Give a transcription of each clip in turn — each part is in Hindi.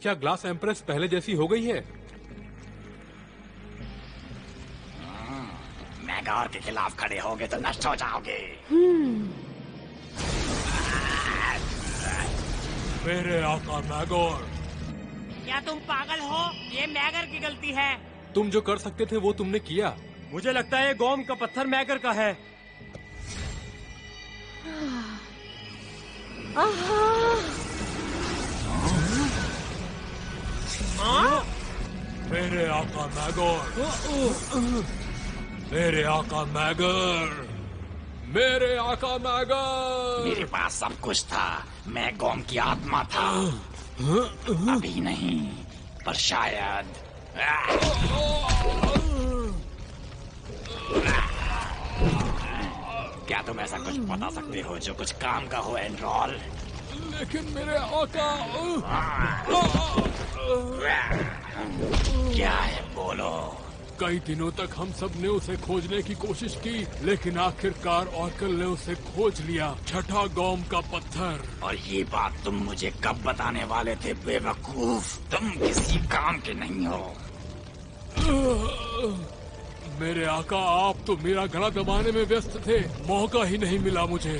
क्या ग्लास एम्प्रेस पहले जैसी हो गई है? मैगोर के खिलाफ खड़े होगे तो नष्ट हो जाओगे। मेरे आका मैगोर। क्या तुम पागल हो? ये मैगर की गलती है। तुम जो कर सकते थे वो तुमने किया। मुझे लगता है गोम का पत्थर मैगर का है। मेरे आका मैगोर। मेरे आका मैगर। मेरे आका मैगर। मेरे पास सब कुछ था। मैं गोम की आत्मा था। अभी नहीं, पर शायद। क्या तुम ऐसा कुछ बता सकते हो जो कुछ काम का हो एंड्रोल? लेकिन मेरे आका। क्या है बोलो? कई दिनों तक हम सब ने उसे खोजने की कोशिश की, लेकिन आखिरकार ऑर्कल ने उसे खोज लिया। छठा गॉम का पत्थर। और ये बात तुम मुझे कब बताने वाले थे बेवकूफ? तुम किसी काम के नहीं हो। मेरे आका, आप तो मेरा गला दबाने में व्यस्त थे, मौका ही नहीं मिला मुझे।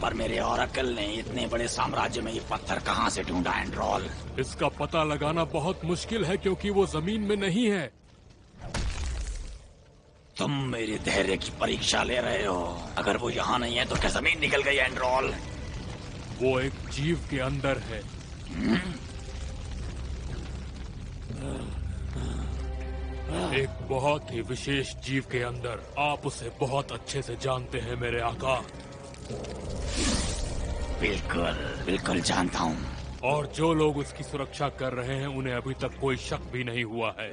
पर मेरे ऑरेकल ने इतने बड़े साम्राज्य में ये पत्थर कहाँ से ढूंढा एंड्रोल? इसका पता लगाना बहुत मुश्किल है क्योंकि वो जमीन में नहीं है। तुम मेरे धैर्य की परीक्षा ले रहे हो। अगर वो यहाँ नहीं है तो क्या जमीन निकल गई एंड्रोल? वो एक जीव के अंदर है। एक बहुत ही विशेष जीव के अंदर। आप उसे बहुत अच्छे से जानते हैं मेरे आका। बिल्कुल बिल्कुल जानता हूँ। और जो लोग उसकी सुरक्षा कर रहे हैं उन्हें अभी तक कोई शक भी नहीं हुआ है।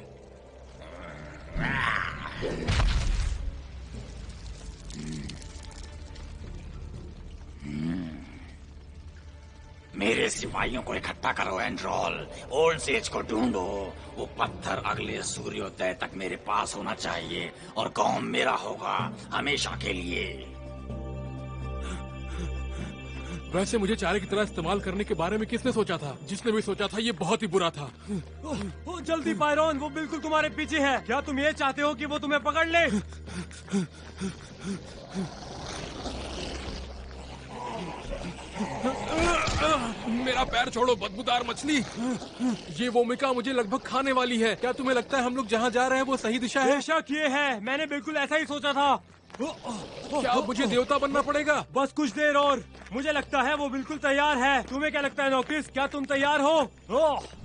मेरे सिपाहियों को इकट्ठा करो एंड्रोल। ओल्ड सेज को ढूंढो। वो पत्थर अगले सूर्योदय तक मेरे पास होना चाहिए और गांव मेरा होगा हमेशा के लिए। वैसे मुझे चारे की तरह इस्तेमाल करने के बारे में किसने सोचा था? जिसने भी सोचा था ये बहुत ही बुरा था। जल्दी पायरोन, वो बिल्कुल तुम्हारे पीछे है। क्या तुम ये चाहते हो कि वो तुम्हें पकड़ ले? मेरा पैर छोड़ो बदबूदार मछली। ये वोमिका मुझे लगभग खाने वाली है। क्या तुम्हें लगता है हम लोग जहाँ जा रहे हैं वो सही दिशा है? बेशक ये है। मैंने बिल्कुल ऐसा ही सोचा था। क्या मुझे देवता बनना पड़ेगा? बस कुछ देर और। मुझे लगता है वो बिल्कुल तैयार है। तुम्हें क्या लगता है नोक्रिस? क्या तुम तैयार हो?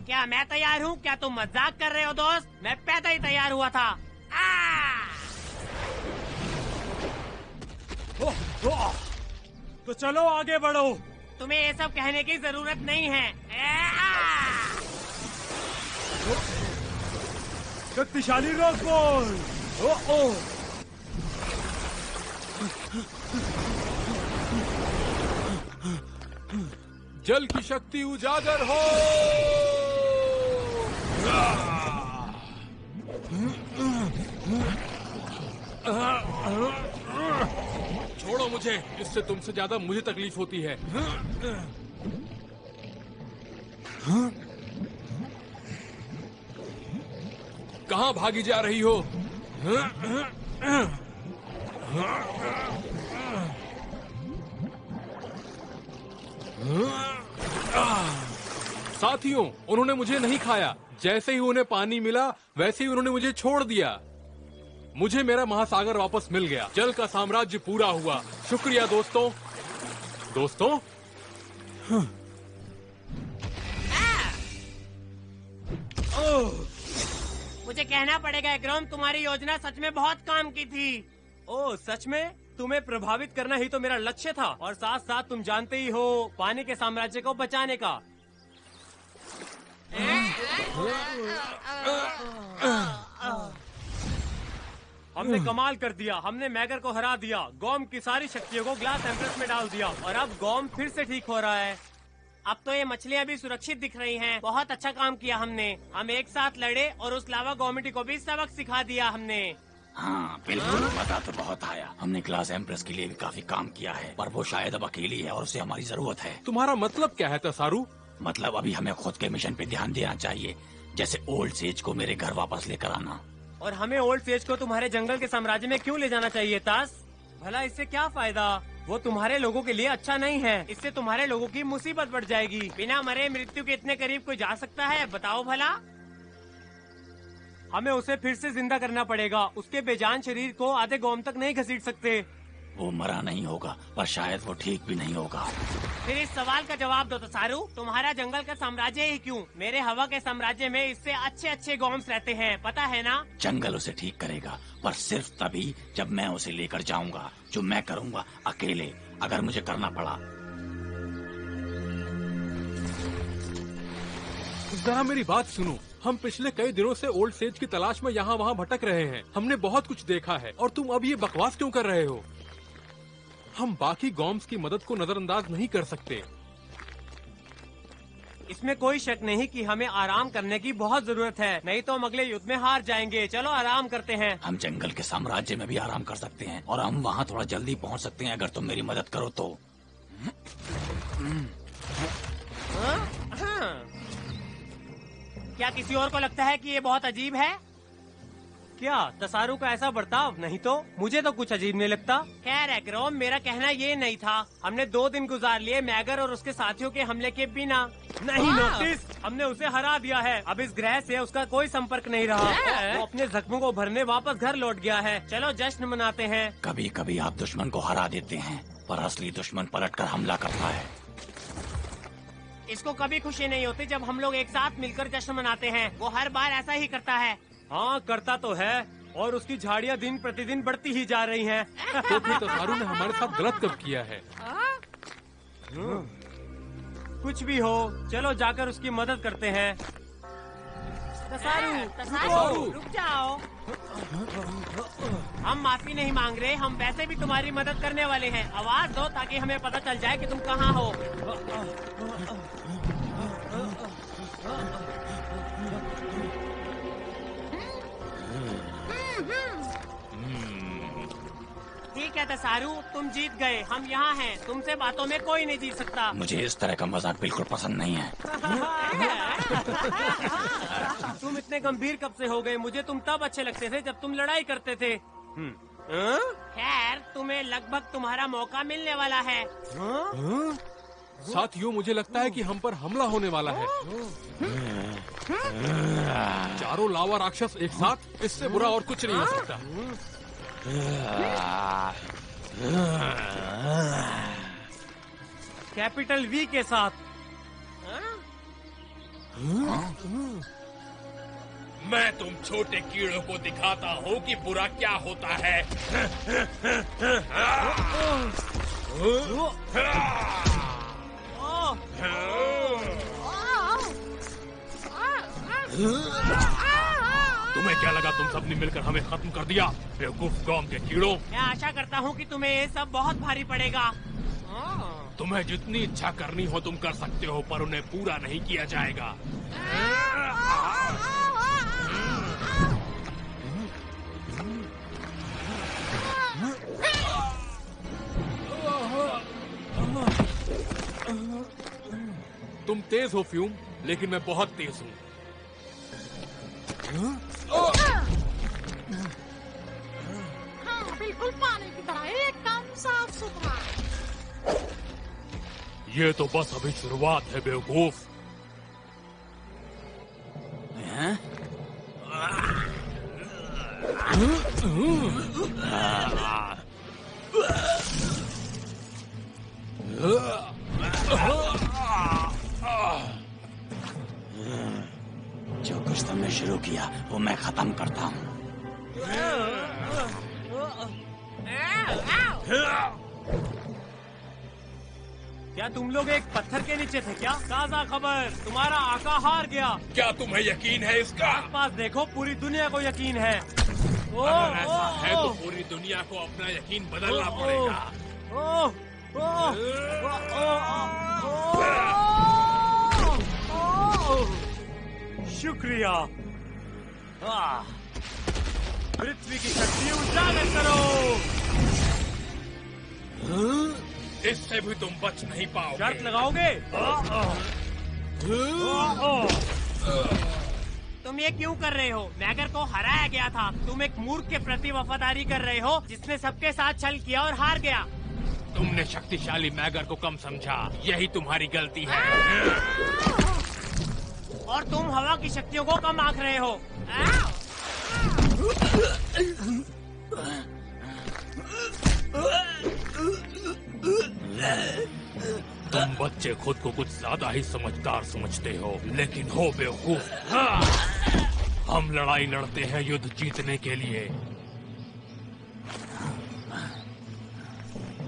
क्या मैं तैयार हूँ? क्या तुम मजाक कर रहे हो दोस्त? मैं पैदा ही तैयार हुआ था। तो चलो आगे बढ़ो। तुम्हें ये सब कहने की जरूरत नहीं है। शक्तिशाली रॉक बॉल। जल की शक्ति उजागर हो। छोड़ो मुझे। इससे तुमसे ज्यादा मुझे तकलीफ होती है। कहाँ भागी जा रही हो? साथियों, उन्होंने मुझे नहीं खाया। जैसे ही उन्हें पानी मिला वैसे ही उन्होंने मुझे छोड़ दिया। मुझे मेरा महासागर वापस मिल गया। जल का साम्राज्य पूरा हुआ। शुक्रिया दोस्तों। दोस्तों, मुझे कहना पड़ेगा एग्रोम, तुम्हारी योजना सच में बहुत काम की थी। ओह सच में? तुम्हें प्रभावित करना ही तो मेरा लक्ष्य था। और साथ साथ तुम जानते ही हो पानी के साम्राज्य को बचाने का। हमने कमाल कर दिया। हमने मैगर को हरा दिया। गॉम की सारी शक्तियों को ग्लास एम्प्रेस में डाल दिया और अब गॉम फिर से ठीक हो रहा है। अब तो ये मछलियाँ भी सुरक्षित दिख रही हैं। बहुत अच्छा काम किया हमने। हम एक साथ लड़े और उस लावा गॉर्मिटी को भी सबक सिखा दिया हमने। हाँ बिल्कुल, मजा तो बहुत आया। हमने ग्लास एम्प्रेस के लिए भी काफी काम किया है, पर वो शायद अब अकेली है और उसे हमारी जरूरत है। तुम्हारा मतलब क्या है तसारू? मतलब अभी हमें खुद के मिशन पे ध्यान देना चाहिए, जैसे ओल्ड सेज को मेरे घर वापस लेकर आना। और हमें ओल्ड सेज को तुम्हारे जंगल के साम्राज्य में क्यों ले जाना चाहिए तास? भला इससे क्या फायदा? वो तुम्हारे लोगों के लिए अच्छा नहीं है। इससे तुम्हारे लोगों की मुसीबत बढ़ जाएगी। बिना मरे मृत्यु के इतने करीब कोई जा सकता है? बताओ भला। हमें उसे फिर से जिंदा करना पड़ेगा। उसके बेजान शरीर को आधे गोम तक नहीं घसीट सकते। वो मरा नहीं होगा, पर शायद वो ठीक भी नहीं होगा। फिर इस सवाल का जवाब दो तसारू, तुम्हारा जंगल का साम्राज्य ही क्यों? मेरे हवा के साम्राज्य में इससे अच्छे अच्छे गॉम्स रहते हैं, पता है ना? जंगल उसे ठीक करेगा, पर सिर्फ तभी जब मैं उसे लेकर जाऊंगा, जो मैं करूंगा अकेले, अगर मुझे करना पड़ा। जरा मेरी बात सुनो। हम पिछले कई दिनों से ओल्ड सेज की तलाश में यहाँ वहाँ भटक रहे हैं। हमने बहुत कुछ देखा है और तुम अब ये बकवास क्यों कर रहे हो? हम बाकी गॉम्स की मदद को नजरअंदाज नहीं कर सकते। इसमें कोई शक नहीं कि हमें आराम करने की बहुत जरूरत है, नहीं तो हम अगले युद्ध में हार जाएंगे। चलो आराम करते हैं। हम जंगल के साम्राज्य में भी आराम कर सकते हैं और हम वहाँ थोड़ा जल्दी पहुँच सकते हैं, अगर तुम मेरी मदद करो तो। क्या किसी और को लगता है कि ये बहुत अजीब है? क्या तसारू का ऐसा बर्ताव? नहीं तो मुझे तो कुछ अजीब नहीं लगता। खैर एग्रोम, मेरा कहना ये नहीं था। हमने 2 दिन गुजार लिए मैगर और उसके साथियों के हमले के बिना। नहीं नोटिस, हमने उसे हरा दिया है। अब इस ग्रह से उसका कोई संपर्क नहीं रहा। वो अपने जख्मों को भरने वापस घर लौट गया है। चलो जश्न मनाते हैं। कभी कभी आप दुश्मन को हरा देते हैं, पर असली दुश्मन पलटकर हमला करता है। इसको कभी खुशी नहीं होती जब हम लोग एक साथ मिलकर जश्न मनाते हैं। वो हर बार ऐसा ही करता है। हाँ करता तो है, और उसकी झाड़ियाँ दिन प्रतिदिन बढ़ती ही जा रही हैं। तो फिर तसारू ने हमारे साथ गलत कब किया है? कुछ भी हो, चलो जाकर उसकी मदद करते हैं। तसारू, रुक जाओ। हम माफी नहीं मांग रहे, हम वैसे भी तुम्हारी मदद करने वाले हैं। आवाज दो ताकि हमें पता चल जाए कि तुम कहाँ हो। ठीक है तसारू, तुम जीत गए। हम यहाँ हैं। तुमसे बातों में कोई नहीं जीत सकता। मुझे इस तरह का मजाक बिल्कुल पसंद नहीं है। तुम इतने गंभीर कब से हो गए? मुझे तुम तब अच्छे लगते थे जब तुम लड़ाई करते थे। खैर, तुम्हें लगभग तुम्हारा मौका मिलने वाला है। साथियों, मुझे लगता है कि हम पर हमला होने वाला है। चारों लावा राक्षस एक साथ, इससे बुरा और कुछ नहीं हो सकता। कैपिटल वी के साथ। मैं तुम छोटे कीड़ों को दिखाता हूँ कि बुरा क्या होता है। तुम्हें क्या लगा तुम सबने मिलकर हमें खत्म कर दिया, बेवकूफ गॉम के कीड़ों? मैं आशा करता हूँ कि तुम्हें ये सब बहुत भारी पड़ेगा। तुम्हें जितनी इच्छा करनी हो तुम कर सकते हो, पर उन्हें पूरा नहीं किया जाएगा। तुम तेज हो फ्यूम, लेकिन मैं बहुत तेज हूँ। हाँ, बिल्कुल पानी की तरह एकदम साफ सुथरा। ये तो बस अभी शुरुआत है बेवकूफ। हैं? जो कुछ तुमने शुरू किया वो मैं खत्म करता हूँ। क्या तुम लोग एक पत्थर के नीचे थे क्या? ताज़ा खबर, तुम्हारा आका हार गया। क्या तुम्हें यकीन है इसका? पास देखो, पूरी दुनिया को यकीन है। अगर ऐसा है तो पूरी दुनिया को अपना यकीन बदलना पड़ेगा। शुक्रिया। पृथ्वी की शक्ति उजागर करो। इससे भी तुम बच नहीं पाओगे। शर्त लगाओगे? तुम ये क्यों कर रहे हो? मैगर को हराया गया था। तुम एक मूर्ख के प्रति वफादारी कर रहे हो जिसने सबके साथ छल किया और हार गया। तुमने शक्तिशाली मैगर को कम समझा, यही तुम्हारी गलती है। और तुम हवा की शक्तियों को कम आंक रहे हो। तुम बच्चे खुद को कुछ ज्यादा ही समझदार समझते हो, लेकिन हो बेवकूफ। हम लड़ाई लड़ते हैं युद्ध जीतने के लिए।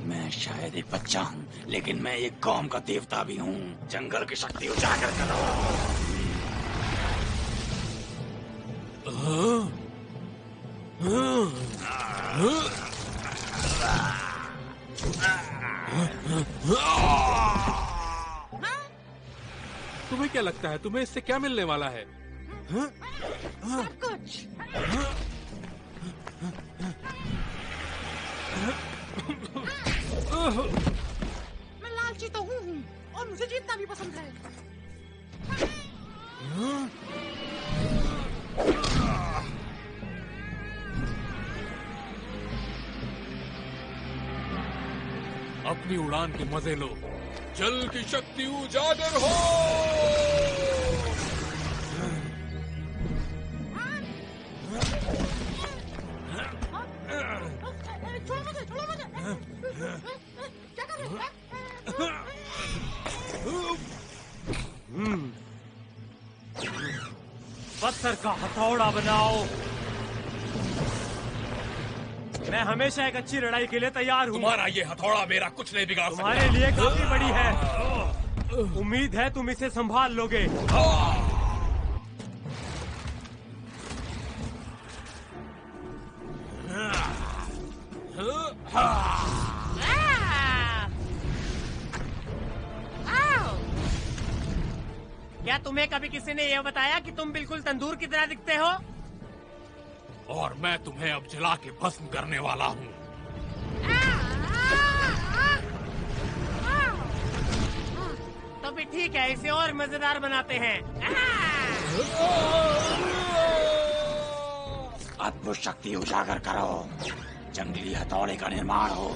मैं शायद एक बच्चा हूँ, लेकिन मैं एक कौम का देवता भी हूँ। जंगल की शक्ति उजागर करो। तुम्हें क्या लगता है तुम्हें इससे क्या मिलने वाला है? सब कुछ। मैं लालची तो हूँ और मुझे जीतना भी पसंद है। अपनी उड़ान के मजे लो। जल की शक्ति उजागर हो। छोड़ो मुझे, छोड़ो मुझे। क्या कर रहे हो? पत्थर का हथौड़ा बनाओ। मैं हमेशा एक अच्छी लड़ाई के लिए तैयार हूँ। तुम्हारा ये हथौड़ा मेरा कुछ नहीं बिगाड़ सकता। तुम्हारे लिए काफी बड़ी है। उम्मीद है तुम इसे संभाल लोगे। क्या तुम्हें कभी किसी ने यह बताया कि तुम बिल्कुल तंदूर की तरह दिखते हो? और मैं तुम्हें अब जला के भस्म करने वाला हूँ। तो भी ठीक है, इसे और मजेदार बनाते हैं। अद्भुत शक्ति उजागर करो। जंगली हथौड़े का निर्माण हो।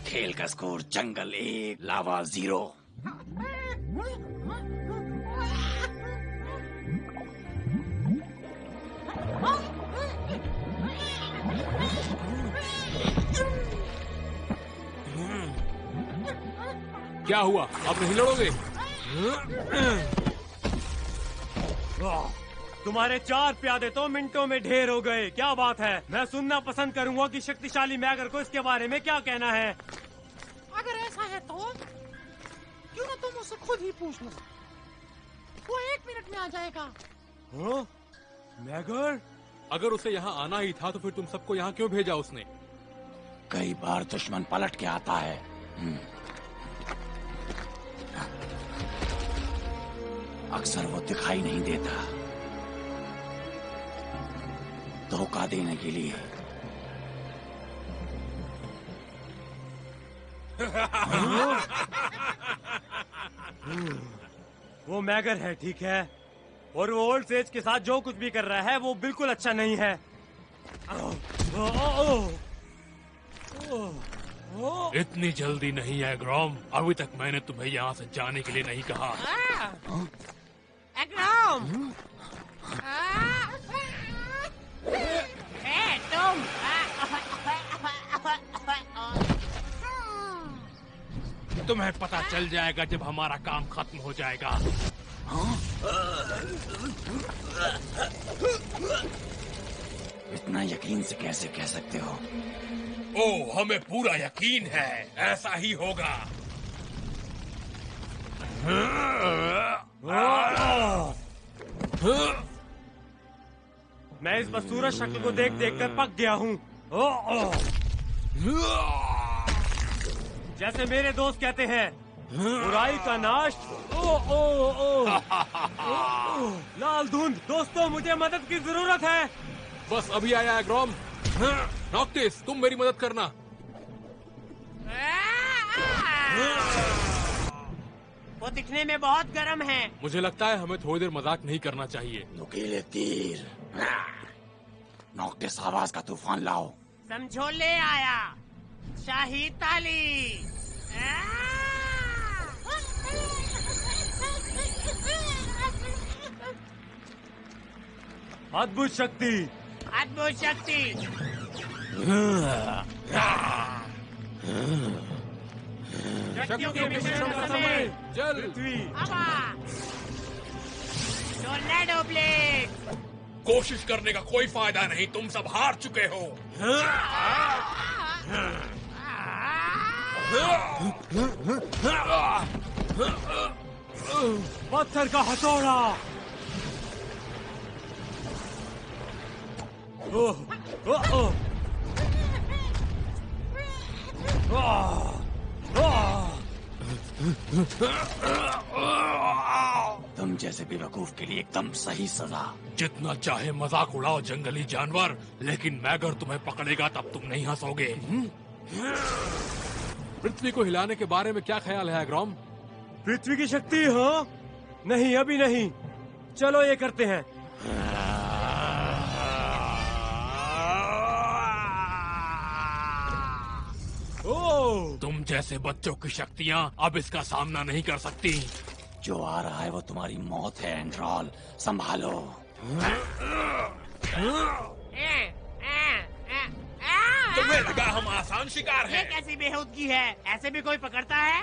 खेल का स्कोर जंगल 1 लावा 0। क्या हुआ? अब नहीं लड़ोगे? तुम्हारे 4 प्यादे तो मिनटों में ढेर हो गए। क्या बात है? मैं सुनना पसंद करूंगा कि शक्तिशाली मैगर को इसके बारे में क्या कहना है। अगर ऐसा है तो क्यों ना तुम उससे खुद ही पूछ लो। वो 1 मिनट में आ जाएगा। हाँ? मैगर? अगर उसे यहाँ आना ही था तो फिर तुम सबको यहाँ क्यों भेजा उसने? कई बार दुश्मन पलट के आता है। अक्सर वो दिखाई नहीं देता, धोखा देने के लिए। वो मैगर है, ठीक है, और वो ओल्ड सेज के साथ जो कुछ भी कर रहा है वो बिल्कुल अच्छा नहीं है। इतनी जल्दी नहीं है ग्रॉम। अभी तक मैंने तुम्हें यहाँ से जाने के लिए नहीं कहा। एग्राम! तुम! तुम्हें पता चल जाएगा जब हमारा काम खत्म हो जाएगा। इतना यकीन से कैसे कह सकते हो? ओह, हमें पूरा यकीन है ऐसा ही होगा। मैं इस बदसूरत शक्ल को देख देख कर पक गया हूँ। जैसे मेरे दोस्त कहते हैं, बुराई का नाश। ओ ओ ओ, ओ, लाल धुंध। दोस्तों, मुझे मदद की जरूरत है। बस अभी आया है ग्रॉम। नॉक्टिस, तुम मेरी मदद करना। वो दिखने में बहुत गर्म है। मुझे लगता है हमें थोड़ी देर मजाक नहीं करना चाहिए। नुकीले तीर। नॉक्टिस, आवाज का तूफान लाओ। समझो, ले आया शाही ताली। अद्भुत शक्ति। अद्भुत शक्ति। शक्तियों के मिश्रण का समय। चल। पृथ्वी। हवा। Tornado blade. कोशिश करने का कोई फायदा नहीं, तुम सब हार चुके हो। पत्थर का हथौड़ा। ओह, ओह, ओह। तुम जैसे बेवकूफ के लिए एकदम सही सजा। जितना चाहे मजाक उड़ाओ जंगली जानवर, लेकिन मैगर तुम्हें पकड़ेगा तब तुम नहीं हंसोगे। पृथ्वी को हिलाने के बारे में क्या ख्याल है ग्रॉम? पृथ्वी की शक्ति? हाँ, नहीं, अभी नहीं। चलो ये करते हैं। ओह, तुम जैसे बच्चों की शक्तियाँ अब इसका सामना नहीं कर सकती। जो आ रहा है वो तुम्हारी मौत है एंड्रॉल, संभालो। तुम्हें लगा हम आसान शिकार ये हैं? कैसी बेहूदगी है? ऐसे भी कोई पकड़ता है?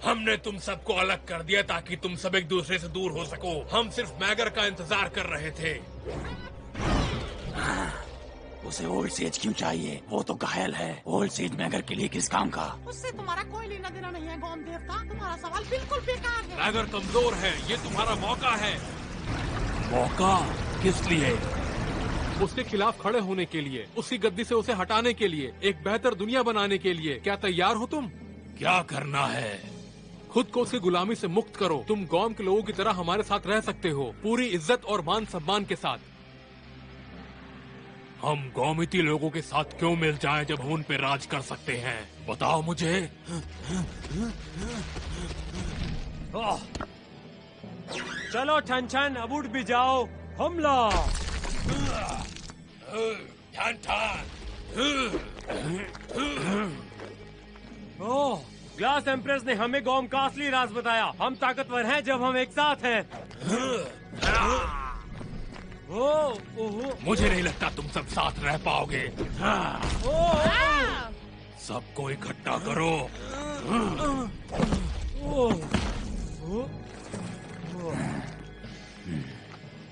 हमने तुम सबको अलग कर दिया ताकि तुम सब एक दूसरे से दूर हो सको। हम सिर्फ मैगर का इंतजार कर रहे थे। उसे ओल्ड सेज क्यों चाहिए? वो तो घायल है। ओल्ड सेज मैगर के लिए किस काम का? उससे तुम्हारा कोई लेना देना नहीं है गॉम देवता। तुम्हारा सवाल बिल्कुल बेकार है। मैगर कमजोर है, ये तुम्हारा मौका है। मौका? किस लिए? उसके खिलाफ खड़े होने के लिए, उसकी गद्दी से उसे हटाने के लिए, एक बेहतर दुनिया बनाने के लिए। क्या तैयार हो तुम? क्या करना है? खुद को उसकी गुलामी से मुक्त करो। तुम गॉम के लोगों की तरह हमारे साथ रह सकते हो, पूरी इज्जत और मान सम्मान के साथ। हम गौमिती लोगों के साथ क्यों मिल जाएं जब हम उन पे राज कर सकते हैं? बताओ मुझे। चलो ठन ठन, अब उठ भी जाओ। हमला। ठन ठन। ओह, ग्लास एम्प्रेस ने हमें गॉम का असली राज बताया। हम ताकतवर हैं जब हम एक साथ हैं। मुझे नहीं लगता तुम सब साथ रह पाओगे। सबको इकट्ठा करो।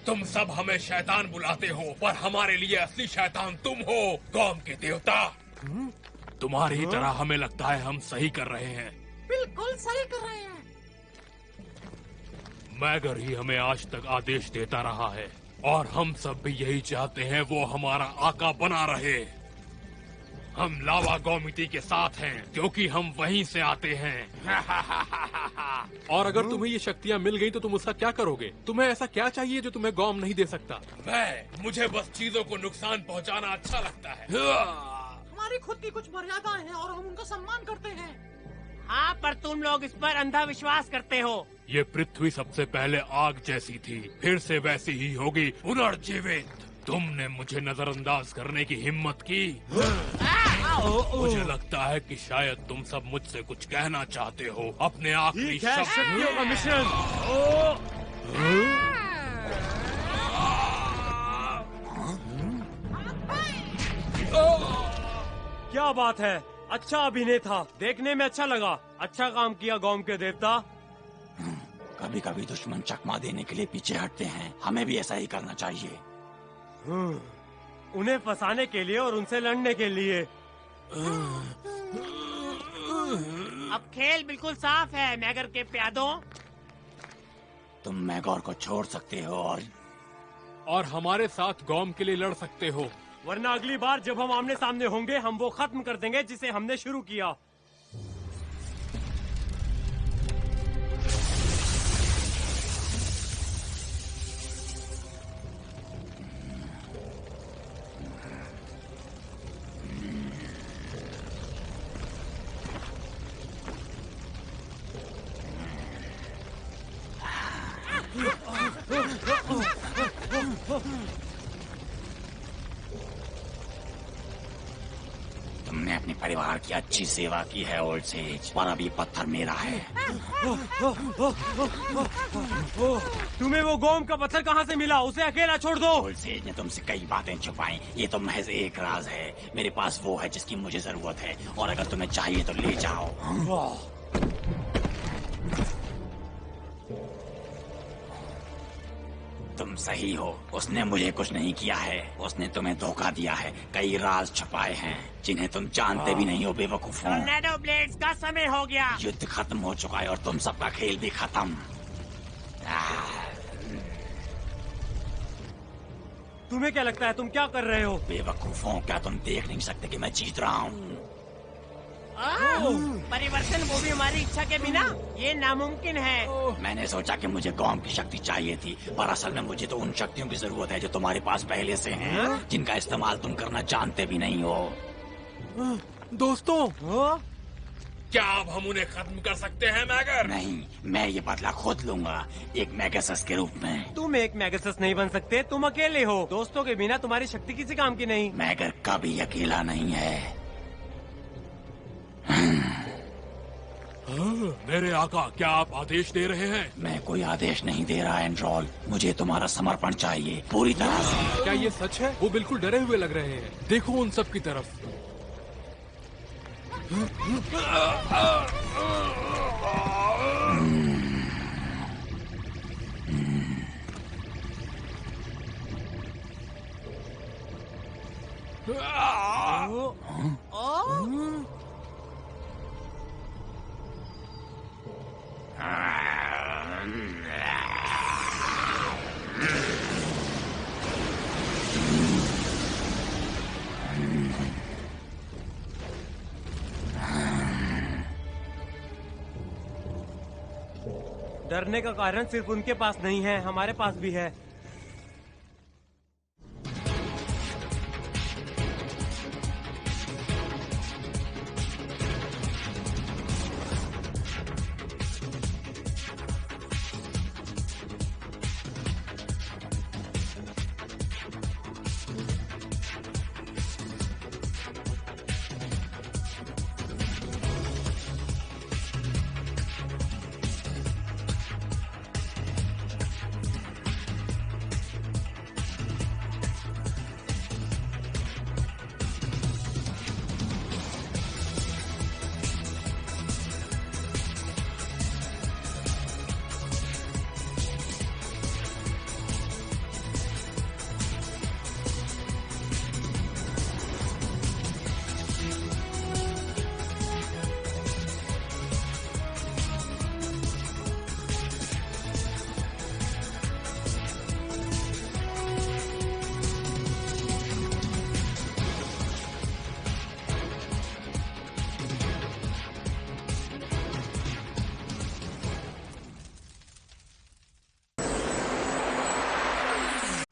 तुम सब हमें शैतान बुलाते हो, पर हमारे लिए असली शैतान तुम हो, गॉम के देवता। तुम्हारी तरह हमें लगता है हम सही कर रहे हैं। बिल्कुल सही कर रहे हैं। मैगर ही हमें आज तक आदेश देता रहा है और हम सब भी यही चाहते हैं वो हमारा आका बना रहे। हम लावा गौमिती के साथ हैं क्योंकि हम वहीं से आते हैं। और अगर तुम्हें ये शक्तियाँ मिल गई तो तुम उसका क्या करोगे? तुम्हें ऐसा क्या चाहिए जो तुम्हें गॉम नहीं दे सकता? मुझे बस चीजों को नुकसान पहुंचाना अच्छा लगता है। हमारी खुद की कुछ मर्यादाएं हैं और हम उनका सम्मान करते हैं। हाँ, पर तुम लोग इस पर अंधा विश्वास करते हो। ये पृथ्वी सबसे पहले आग जैसी थी, फिर से वैसी ही होगी, पुनर्जीवित। तुमने मुझे नजरअंदाज करने की हिम्मत की। मुझे लगता है कि शायद तुम सब मुझसे कुछ कहना चाहते हो। अपने आखिरी ठीक है, शक्तियों का मिश्रण। क्या बात है, अच्छा अभिनय था, देखने में अच्छा लगा। अच्छा काम किया गॉम के देवता। कभी कभी दुश्मन चकमा देने के लिए पीछे हटते हैं, हमें भी ऐसा ही करना चाहिए। उन्हें फंसाने के लिए और उनसे लड़ने के लिए। अब खेल बिल्कुल साफ है मैगर के प्यादों। तुम मैगोर को छोड़ सकते हो और हमारे साथ गॉम के लिए लड़ सकते हो। वरना अगली बार जब हम आमने सामने होंगे हम वो खत्म कर देंगे जिसे हमने शुरू किया। तुमने अपने परिवार की अच्छी सेवा की है ओल्ड सेज, पर अब ये पत्थर मेरा है। तुम्हें वो गोम का पत्थर कहाँ से मिला? उसे अकेला छोड़ दो। ओल्ड सेज ने तुमसे कई बातें छुपाई, ये तो महज एक राज है। मेरे पास वो है जिसकी मुझे जरूरत है, और अगर तुम्हें चाहिए तो ले जाओ। तुम सही हो, उसने मुझे कुछ नहीं किया है। उसने तुम्हें धोखा दिया है, कई राज छुपाए हैं जिन्हें तुम जानते भी नहीं हो बेवकूफों। टोर्नेडो ब्लेड्स का समय हो गया। युद्ध खत्म हो चुका है और तुम सबका खेल भी खत्म। तुम्हें क्या लगता है तुम क्या कर रहे हो? बेवकूफों, क्या तुम देख नहीं सकते कि मैं जीत रहा हूँ? परिवर्तन, वो भी हमारी इच्छा के बिना? ये नामुमकिन है। मैंने सोचा कि मुझे कौम की शक्ति चाहिए थी, पर असल में मुझे तो उन शक्तियों की जरूरत है जो तुम्हारे पास पहले से हैं, जिनका इस्तेमाल तुम करना जानते भी नहीं हो। दोस्तों, क्या अब हम उन्हें खत्म कर सकते हैं मैगर? नहीं, मैं ये बदला खुद लूंगा, एक मैगसस के रूप में। तुम एक मैगसस नहीं बन सकते, तुम अकेले हो। दोस्तों के बिना तुम्हारी शक्ति किसी काम की नहीं। मैगर कभी अकेला नहीं है। मेरे आका, क्या आप आदेश दे रहे हैं? मैं कोई आदेश नहीं दे रहा एंड्रोल, मुझे तुम्हारा समर्पण चाहिए पूरी तरह से। क्या ये सच है? वो बिल्कुल डरे हुए लग रहे हैं। देखो उन सब की तरफ। डरने का कारण सिर्फ उनके पास नहीं है, हमारे पास भी है।